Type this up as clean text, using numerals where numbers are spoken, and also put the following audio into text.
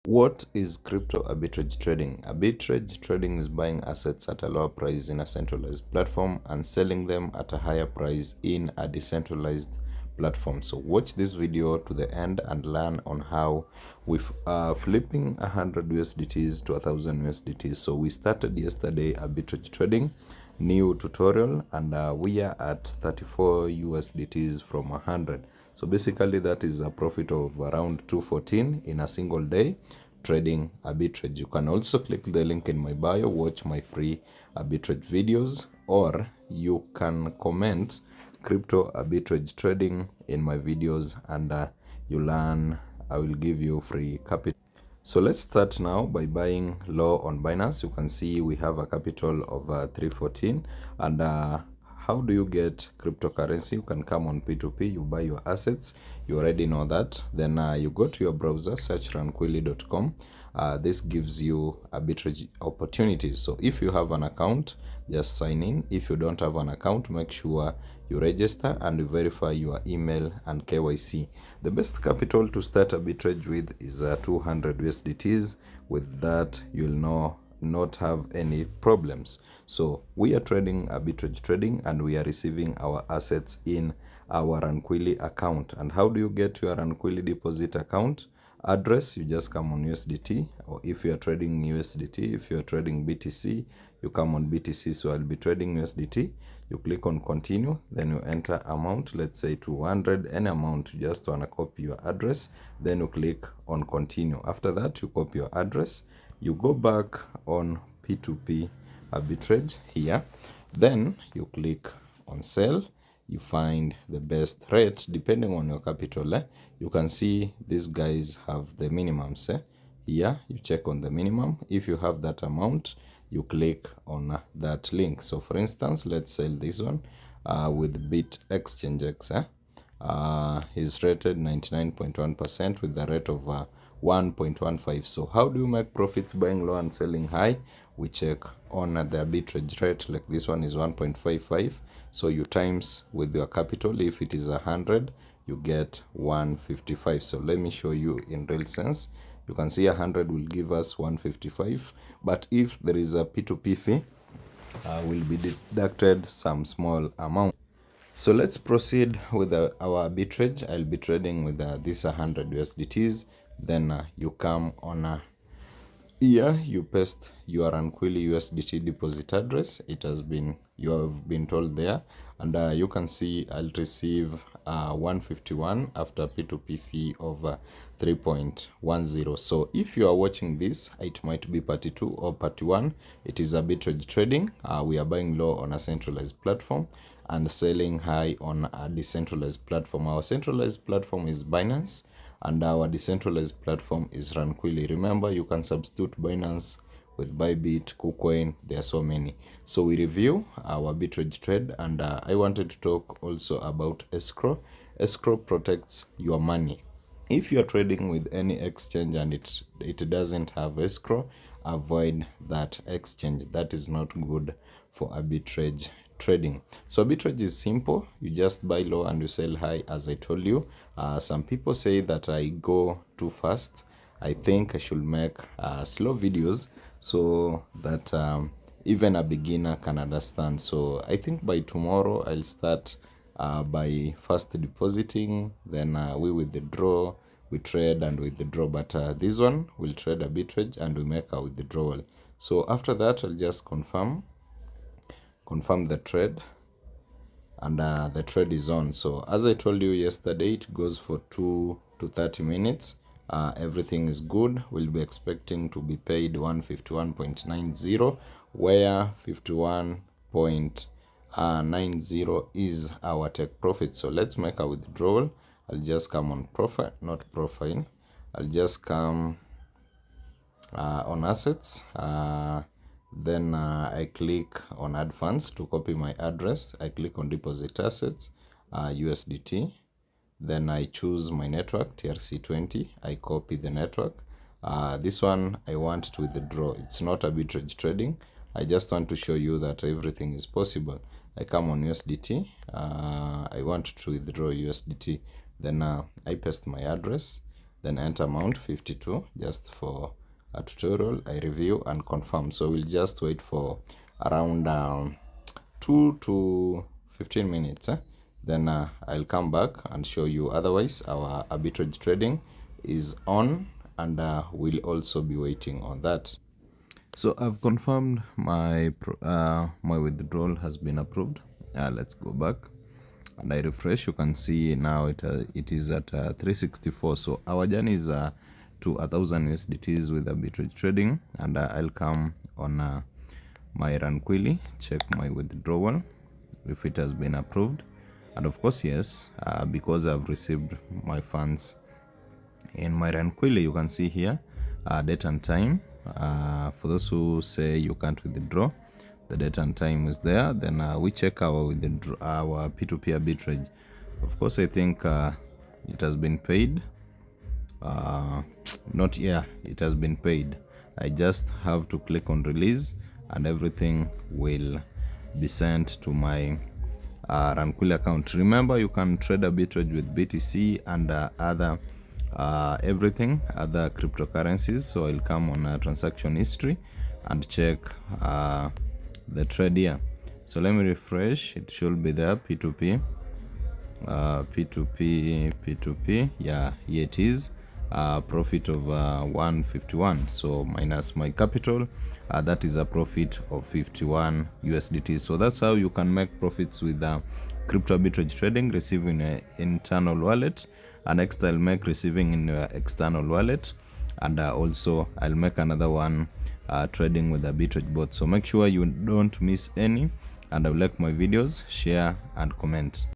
What is crypto arbitrage trading? Arbitrage trading is buying assets at a lower price in a centralized platform and selling them at a higher price in a decentralized platform. So watch this video to the end and learn on how we flipping 100 USDTs to 1000 USDTs. So we started yesterday arbitrage trading, new tutorial, and we are at 34 USDTs from 100. So basically that is a profit of around 214 in a single day trading arbitrage. You can also click the link in my bio, watch my free arbitrage videos, or you can comment crypto arbitrage trading in my videos and you learn. I will give you free capital. So let's start now by buying low on Binance. You can see we have a capital of 314. And how do you get cryptocurrency? You can come on P2P, you buy your assets. You already know that. Then you go to your browser, search ranquilly.com. This gives you arbitrage opportunities. So if you have an account, just sign in. If you don't have an account, make sure you register and you verify your email and KYC. The best capital to start arbitrage with is 200 USDTs. With that, you'll not have any problems. So we are trading arbitrage trading and we are receiving our assets in our Ranquilly account. And how do you get your Ranquilly deposit account address? You just come on USDT, or if you are trading USDT, if you are trading BTC, you come on BTC. So I'll be trading USDT. You click on continue, then you enter amount, let's say 200, any amount. You just want to copy your address, then you click on continue. After that, you copy your address, you go back on P2P arbitrage here, then you click on sell. You find the best rate depending on your capital. You can see these guys have the minimums. Here you check on the minimum. If you have that amount, you click on that link. So for instance, let's sell this one with Bit Exchange X. Is rated 99.1% with the rate of 1.15. So how do you make profits buying low and selling high? We check on the arbitrage rate. Like this one is 1.55. So you times with your capital. If it is 100, you get 155. So let me show you in real sense. You can see 100 will give us 155, but if there is a P2P fee, will be deducted some small amount. So let's proceed with our arbitrage. I'll be trading with this 100 USDTs. Then you come on here, you paste your Ranquilly USDT deposit address. You have been told there, and you can see I'll receive 151 after P2P fee of 3.10. So if you are watching this, it might be part 2 or part 1. It is arbitrage trading. We are buying low on a centralized platform and selling high on a decentralized platform. Our centralized platform is Binance, and our decentralized platform is Ranquilly. Remember, you can substitute Binance with Bybit, KuCoin. There are so many. So we review our arbitrage trade, and I wanted to talk also about escrow. Escrow protects your money. If you're trading with any exchange and it doesn't have escrow, avoid that exchange. That is not good for arbitrage trading. So arbitrage is simple. You just buy low and you sell high, as I told you. Some people say that I go too fast. I think I should make slow videos so that even a beginner can understand. So I think by tomorrow I'll start by first depositing, then we withdraw, we trade and withdraw. But this one will trade arbitrage and we make a withdrawal. So after that, I'll just confirm the trade, and the trade is on. So as I told you yesterday, it goes for 2 to 30 minutes. Everything is good. We'll be expecting to be paid 151.90, where 51.90 is our take profit. So let's make a withdrawal. I'll just come on profile, not profile. I'll just come on assets. Then I click on add funds to copy my address. I click on deposit assets, USDT. Then I choose my network, TRC20. I copy the network. This one I want to withdraw. It's not arbitrage trading. I just want to show you that everything is possible. I come on USDT. I want to withdraw USDT. Then I paste my address. then enter amount 52 just for a tutorial. I review and confirm. So we'll just wait for around 2 to 15 minutes. Then I'll come back and show you. Otherwise, our arbitrage trading is on, and we'll also be waiting on that. So I've confirmed my withdrawal has been approved. Let's go back and I refresh. You can see now it is at 364. So our journey is to 1,000 USDTs with arbitrage trading, and I'll come on my Ranquilly, check my withdrawal if it has been approved, and of course yes, because I've received my funds in my Ranquilly. You can see here date and time. For those who say you can't withdraw, the date and time is there. Then we check our P2P arbitrage. Of course, I think it has been paid. Not yeah, it has been paid. I just have to click on release, and everything will be sent to my Ranquilly account. Remember, you can trade arbitrage with BTC and other everything, other cryptocurrencies. So I'll come on transaction history and check the trade here. So let me refresh. It should be there. P2P, P2P. Yeah, here it is. Profit of 151. So minus my capital, that is a profit of 51 USDT. So that's how you can make profits with crypto arbitrage trading, receiving an internal wallet, and next I'll make receiving in your external wallet, and also I'll make another one trading with arbitrage bot. So make sure you don't miss any, and I'll like my videos, share and comment.